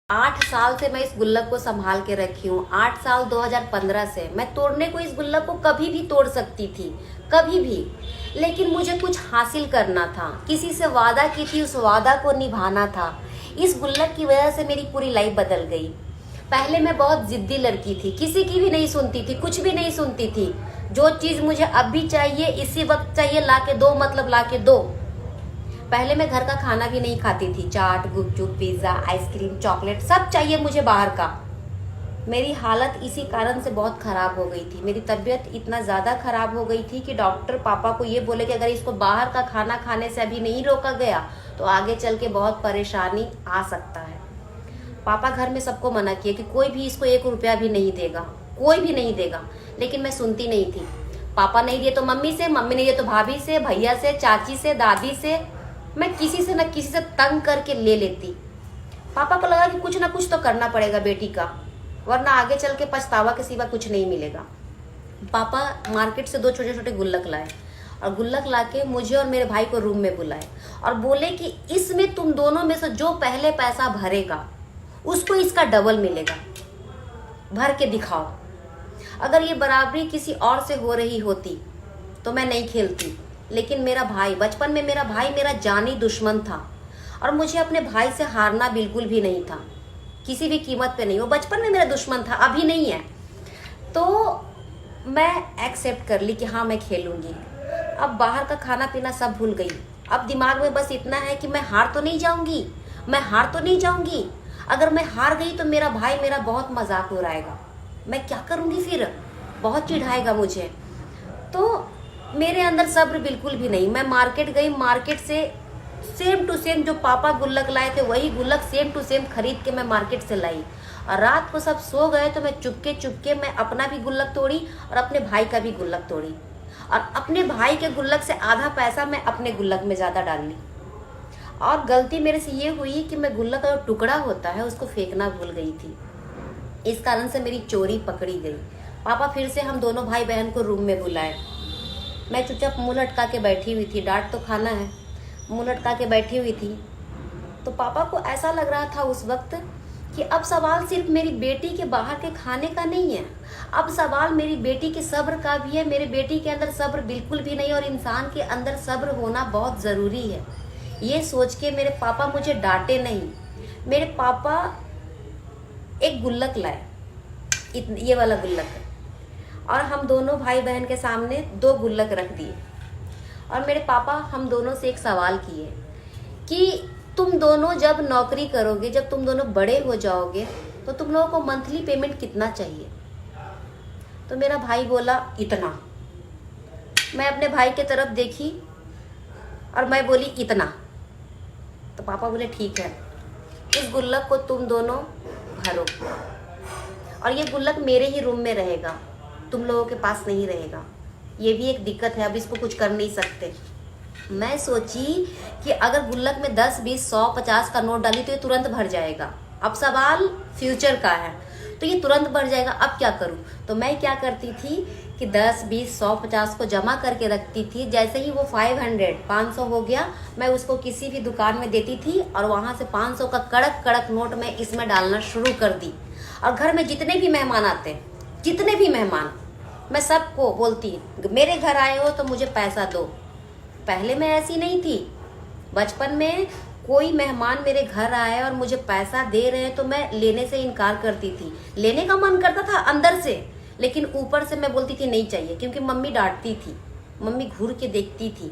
8 साल से मैं इस गुल्लक को संभाल के रखी हूँ। 8 साल 2015 से मैं तोड़ने को इस गुल्लक को कभी भी तोड़ सकती थी, कभी भी। लेकिन मुझे कुछ हासिल करना था, किसी से वादा की थी, उस वादा को निभाना था। इस गुल्लक की वजह से मेरी पूरी लाइफ बदल गई। पहले मैं बहुत जिद्दी लड़की थी, किसी की भी नहीं सुनती थी, कुछ भी नहीं सुनती थी। जो चीज़ मुझे अब भी चाहिए, इसी वक्त चाहिए, ला के दो, मतलब ला के दो। पहले मैं घर का खाना भी नहीं खाती थी। चाट, गुपचुप, पिज्ज़ा, आइसक्रीम, चॉकलेट सब चाहिए मुझे बाहर का। मेरी हालत इसी कारण से बहुत ख़राब हो गई थी। मेरी तबीयत इतना ज़्यादा ख़राब हो गई थी कि डॉक्टर पापा को ये बोले कि अगर इसको बाहर का खाना खाने से अभी नहीं रोका गया तो आगे चल के बहुत परेशानी आ सकता है। पापा घर में सबको मना किया कि कोई भी इसको 1 रुपया भी नहीं देगा, कोई भी नहीं देगा। लेकिन मैं सुनती नहीं थी। पापा नहीं दिए तो मम्मी से, मम्मी नहीं दिए तो भाभी से, भैया से, चाची से, दादी से, मैं किसी से न किसी से तंग करके ले लेती। पापा को लगा कि कुछ ना कुछ तो करना पड़ेगा बेटी का, वरना आगे चल के पछतावा के सिवा कुछ नहीं मिलेगा। पापा मार्केट से 2 छोटे छोटे गुल्लक लाए और गुल्लक लाके मुझे और मेरे भाई को रूम में बुलाए और बोले कि इसमें तुम दोनों में से जो पहले पैसा भरेगा उसको इसका डबल मिलेगा, भर के दिखाओ। अगर ये बराबरी किसी और से हो रही होती तो मैं नहीं खेलती, लेकिन मेरा भाई, बचपन में मेरा भाई मेरा जानी दुश्मन था और मुझे अपने भाई से हारना बिल्कुल भी नहीं था, किसी भी कीमत पे नहीं। वो बचपन में मेरा दुश्मन था, अभी नहीं है। तो मैं एक्सेप्ट कर ली कि हाँ मैं खेलूंगी। अब बाहर का खाना पीना सब भूल गई। अब दिमाग में बस इतना है कि मैं हार तो नहीं जाऊंगी, मैं हार तो नहीं जाऊंगी। अगर मैं हार गई तो मेरा भाई मेरा बहुत मजाक उड़ाएगा, मैं क्या करूंगी फिर, बहुत चिढ़ाएगा मुझे। तो मेरे अंदर सब्र बिल्कुल भी नहीं। मैं मार्केट गई, मार्केट से सेम टू सेम जो पापा गुल्लक लाए थे वही गुल्लक सेम टू सेम खरीद के मैं मार्केट से लाई। और रात को सब सो गए तो मैं चुपके चुपके मैं अपना भी गुल्लक तोड़ी और अपने भाई का भी गुल्लक तोड़ी। और अपने भाई के गुल्लक से आधा पैसा मैं अपने गुल्लक में ज़्यादा डाल ली। और गलती मेरे से ये हुई कि मैं गुल्लक का जो टुकड़ा होता है उसको फेंकना भूल गई थी। इस कारण से मेरी चोरी पकड़ी गई। पापा फिर से हम दोनों भाई बहन को रूम में बुलाए। मैं चुपचाप मुंह लटका के बैठी हुई थी, डांट तो खाना है, मुंह लटका के बैठी हुई थी। तो पापा को ऐसा लग रहा था उस वक्त कि अब सवाल सिर्फ मेरी बेटी के बाहर के खाने का नहीं है, अब सवाल मेरी बेटी के सब्र का भी है। मेरी बेटी के अंदर सब्र बिल्कुल भी नहीं और इंसान के अंदर सब्र होना बहुत ज़रूरी है। ये सोच के मेरे पापा मुझे डांटे नहीं। मेरे पापा एक गुल्लक लाए, ये वाला गुल्लक, और हम दोनों भाई बहन के सामने 2 गुल्लक रख दिए। और मेरे पापा हम दोनों से एक सवाल किए कि तुम दोनों जब नौकरी करोगे, जब तुम दोनों बड़े हो जाओगे तो तुम लोगों को मंथली पेमेंट कितना चाहिए? तो मेरा भाई बोला इतना। मैं अपने भाई की तरफ देखी और मैं बोली इतना। तो पापा बोले ठीक है, इस गुल्लक को तुम दोनों भरो और ये गुल्लक मेरे ही रूम में रहेगा, तुम लोगों के पास नहीं रहेगा। ये भी एक दिक्कत है, अब इसको कुछ कर नहीं सकते। मैं सोची कि अगर गुल्लक में 10, 20, 100, 50 का नोट डाली तो ये तुरंत भर जाएगा। अब सवाल फ्यूचर का है तो ये तुरंत भर जाएगा, अब क्या करूं? तो मैं क्या करती थी कि 10, 20, 100, 50 को जमा करके रखती थी। जैसे ही वो 500, 500 हो गया, मैं उसको किसी भी दुकान में देती थी और वहाँ से 500 का कड़क कड़क नोट मैं इसमें डालना शुरू कर दी। और घर में जितने भी मेहमान आते, जितने भी मेहमान, मैं सबको बोलती मेरे घर आए हो तो मुझे पैसा दो। पहले मैं ऐसी नहीं थी। बचपन में कोई मेहमान मेरे घर आए और मुझे पैसा दे रहे हैं तो मैं लेने से इनकार करती थी। लेने का मन करता था अंदर से, लेकिन ऊपर से मैं बोलती थी नहीं चाहिए, क्योंकि मम्मी डांटती थी, मम्मी घूर के देखती थी।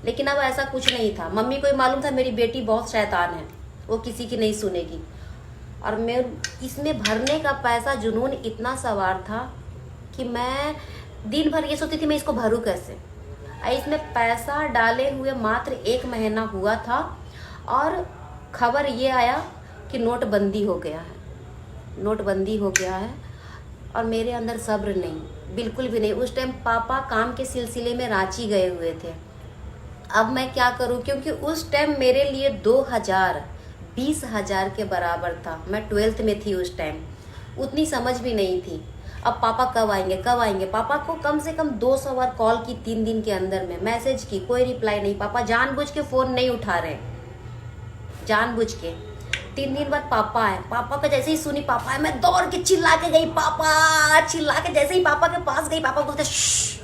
लेकिन अब ऐसा कुछ नहीं था। मम्मी को मालूम था मेरी बेटी बहुत शैतान है, वो किसी की नहीं सुनेगी। और मैं इसमें भरने का पैसा जुनून इतना सवार था कि मैं दिन भर ये सोचती थी मैं इसको भरूं कैसे। इसमें पैसा डाले हुए मात्र 1 महीना हुआ था और खबर ये आया कि नोटबंदी हो गया है, नोटबंदी हो गया है। और मेरे अंदर सब्र नहीं, बिल्कुल भी नहीं। उस टाइम पापा काम के सिलसिले में रांची गए हुए थे। अब मैं क्या करूं, क्योंकि उस टाइम मेरे लिए 2000 20,000 के बराबर था। मैं 12th में थी उस टाइम, उतनी समझ भी नहीं थी। अब पापा कब आएंगे, कब आएंगे? पापा को कम से कम 200 बार कॉल की 3 दिन के अंदर में, मैसेज की, कोई रिप्लाई नहीं। पापा जानबूझ के फ़ोन नहीं उठा रहे, जानबूझ के। 3 दिन बाद पापा आए। पापा का जैसे ही सुनी पापा आए, मैं दौड़ के चिल्ला के गई, पापा, चिल्ला के जैसे ही पापा के पास गई, पापा बोलते श्श्श।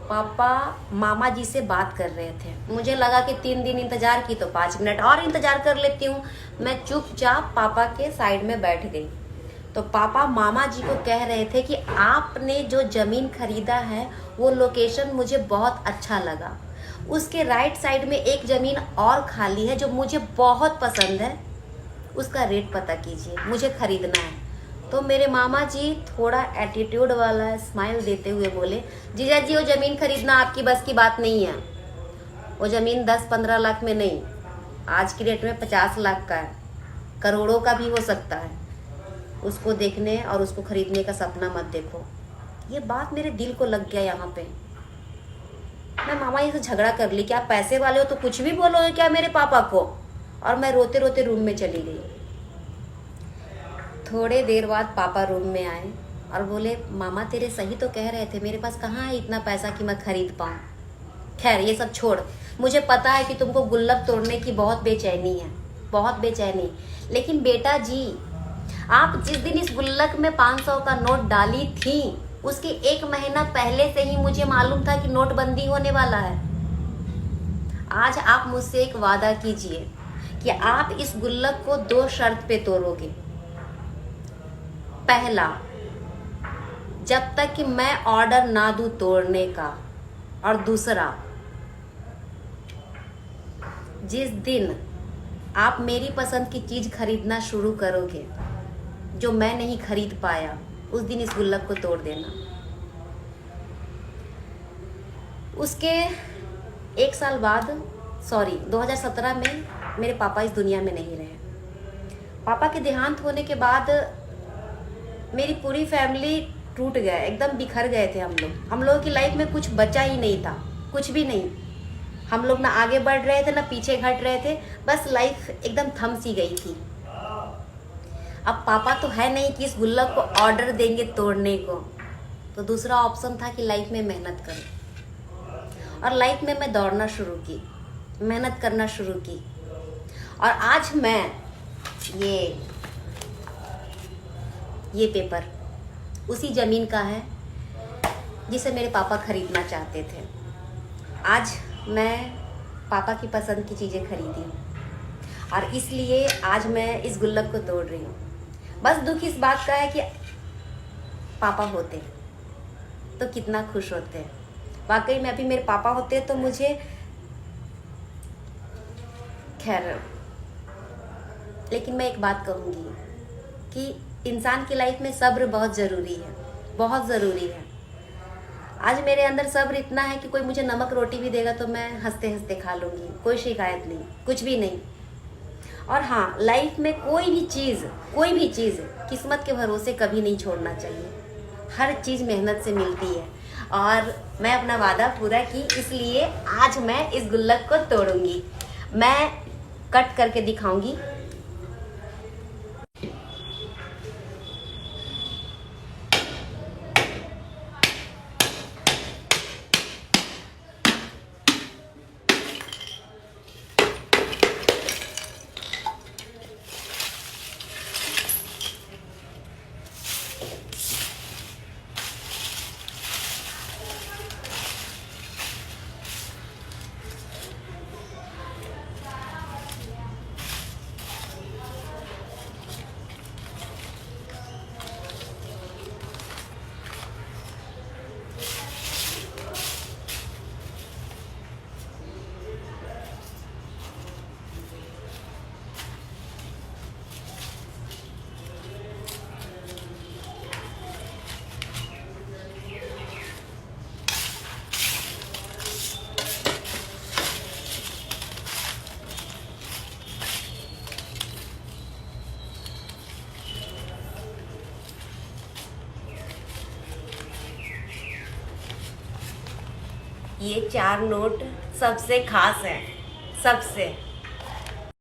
पापा मामा जी से बात कर रहे थे। मुझे लगा कि 3 दिन इंतजार की तो 5 मिनट और इंतजार कर लेती हूँ। मैं चुपचाप पापा के साइड में बैठ गई। तो पापा मामा जी को कह रहे थे कि आपने जो जमीन खरीदा है वो लोकेशन मुझे बहुत अच्छा लगा, उसके राइट साइड में एक जमीन और खाली है जो मुझे बहुत पसंद है, उसका रेट पता कीजिए, मुझे खरीदना है। तो मेरे मामा जी थोड़ा एटीट्यूड वाला स्माइल देते हुए बोले, जीजा जी वो ज़मीन खरीदना आपकी बस की बात नहीं है। वो ज़मीन 10-15 लाख में नहीं, आज की डेट में 50 लाख का है, करोड़ों का भी हो सकता है। उसको देखने और उसको खरीदने का सपना मत देखो। ये बात मेरे दिल को लग गया। यहाँ पे मैं मामा जी से झगड़ा कर ली, क्या पैसे वाले हो तो कुछ भी बोलोगे क्या मेरे पापा को? और मैं रोते रोते रूम में चली गई। थोड़े देर बाद पापा रूम में आए और बोले, मामा तेरे सही तो कह रहे थे, मेरे पास कहाँ है इतना पैसा कि मैं खरीद पाऊँ। खैर ये सब छोड़, मुझे पता है कि तुमको गुल्लक तोड़ने की बहुत बेचैनी है, बहुत बेचैनी। लेकिन बेटा जी, आप जिस दिन इस गुल्लक में 500 का नोट डाली थी, उसके 1 महीना पहले से ही मुझे मालूम था कि नोटबंदी होने वाला है। आज आप मुझसे एक वादा कीजिए कि आप इस गुल्लक को 2 शर्त पे तोड़ोगे। पहला, जब तक कि मैं ऑर्डर ना दूं तोड़ने का, और दूसरा, जिस दिन आप मेरी पसंद की चीज खरीदना शुरू करोगे जो मैं नहीं खरीद पाया, उस दिन इस गुल्लक को तोड़ देना। उसके 1 साल बाद, 2017 में मेरे पापा इस दुनिया में नहीं रहे। पापा के देहांत होने के बाद मेरी पूरी फैमिली टूट गया, एकदम बिखर गए थे हम लोगों की लाइफ में कुछ बचा ही नहीं था, कुछ भी नहीं। हम लोग ना आगे बढ़ रहे थे ना पीछे घट रहे थे, बस लाइफ एकदम थम सी गई थी। अब पापा तो है नहीं कि इस गुल्लक को ऑर्डर देंगे तोड़ने को, तो दूसरा ऑप्शन था कि लाइफ में मेहनत करूं। और लाइफ में मैं दौड़ना शुरू की, मेहनत करना शुरू की, और आज मैं ये पेपर उसी ज़मीन का है जिसे मेरे पापा खरीदना चाहते थे। आज मैं पापा की पसंद की चीज़ें खरीदी और इसलिए आज मैं इस गुल्लक को तोड़ रही हूँ। बस दुख इस बात का है कि पापा होते तो कितना खुश होते। वाकई में अभी मेरे पापा होते तो मुझे, खैर, लेकिन मैं एक बात कहूँगी कि इंसान की लाइफ में सब्र बहुत ज़रूरी है, बहुत ज़रूरी है। आज मेरे अंदर सब्र इतना है कि कोई मुझे नमक रोटी भी देगा तो मैं हंसते हंसते खा लूँगी, कोई शिकायत नहीं, कुछ भी नहीं। और हाँ, लाइफ में कोई भी चीज़ किस्मत के भरोसे कभी नहीं छोड़ना चाहिए। हर चीज़ मेहनत से मिलती है और मैं अपना वादा पूरा की, इसलिए आज मैं इस गुल्लक को तोड़ूंगी। मैं कट करके दिखाऊंगी। ये 4 नोट सबसे खास है, सबसे।